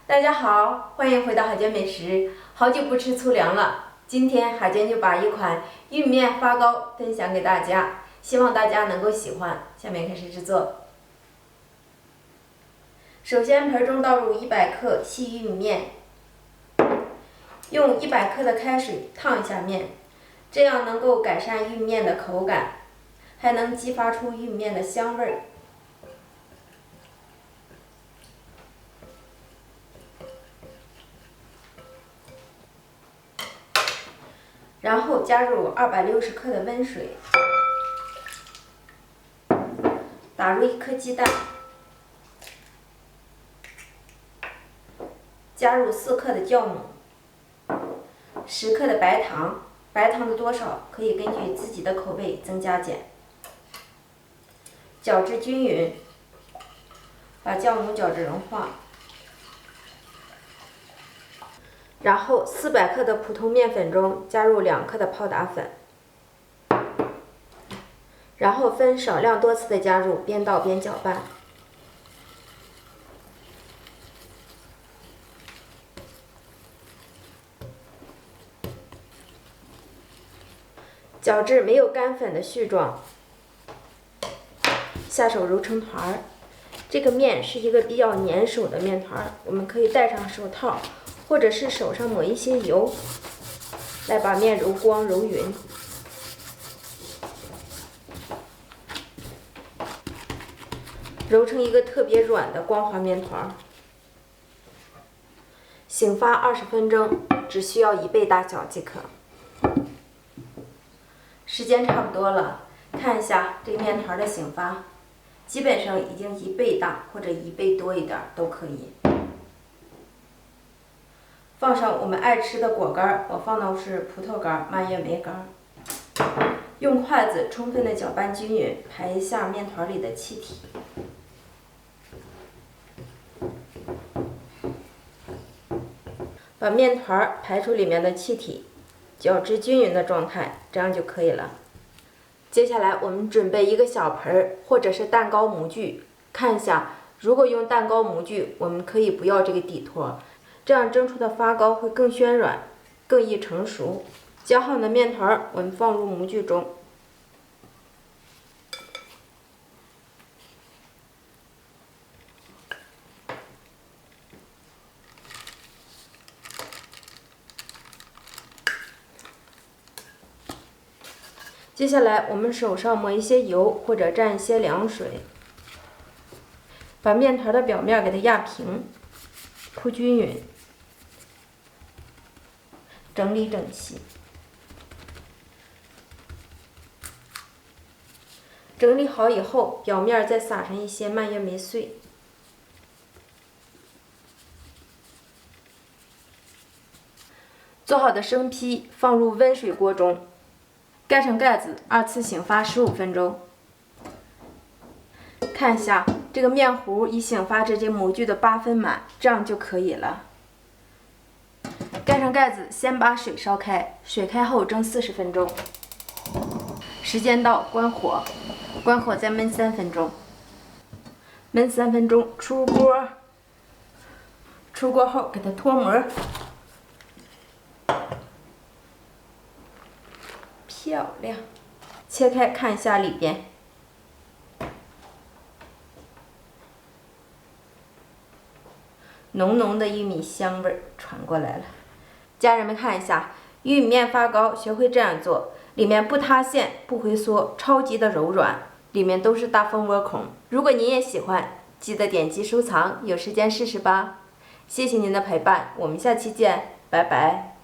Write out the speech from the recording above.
大家好，欢迎回到海娟美食。好久不吃粗粮了，今天海娟就把一款玉米面发糕分享给大家，希望大家能够喜欢。下面开始制作。首先，盆中倒入100克细玉米面，用100克的开水烫一下面，这样能够改善玉米面的口感，还能激发出玉米面的香味儿。然后加入260克的温水，打入1颗鸡蛋，加入4克的酵母，10克的白糖，白糖的多少可以根据自己的口味增加减。搅至均匀，把酵母搅至融化。然后400克的普通面粉中加入2克的泡打粉，然后分少量多次的加入，边倒边搅拌。搅至没有干粉的絮状，下手揉成团儿。这个面是一个比较粘手的面团，我们可以戴上手套，或者是手上抹一些油，来把面揉光揉匀。揉成一个特别软的光滑面团。醒发20分钟，只需要1倍大小即可。时间差不多了，看一下这个面团的醒发，基本上已经1倍大或者1倍多一点都可以。放上我们爱吃的果干，我放的是葡萄干、蔓越莓干。用筷子充分的搅拌均匀，排一下面团里的气体。把面团排出里面的气体，搅至均匀的状态，这样就可以了。接下来我们准备一个小盆或者是蛋糕模具，看一下，如果用蛋糕模具，我们可以不要这个底托，这样蒸出的发糕会更暄软，更易成熟。搅好的面团我们放入模具中。接下来我们手上抹一些油或者蘸一些凉水，把面团的表面给它压平，铺均匀，整理整齐。整理好以后，表面再撒上一些蔓越莓碎。做好的生坯放入温水锅中，盖上盖子，2次醒发15分钟。看一下这个面糊已醒发至这模具的8分满，这样就可以了。盖上盖子，先把水烧开，水开后蒸40分钟。时间到，关火，关火再焖3分钟。焖3分钟，出锅。出锅后给它脱模。漂亮，切开看一下里边，浓浓的玉米香味传过来了。家人们看一下，玉米面发糕学会这样做，里面不塌陷不回缩，超级的柔软，里面都是大蜂窝孔。如果您也喜欢，记得点击收藏，有时间试试吧。谢谢您的陪伴，我们下期见，拜拜。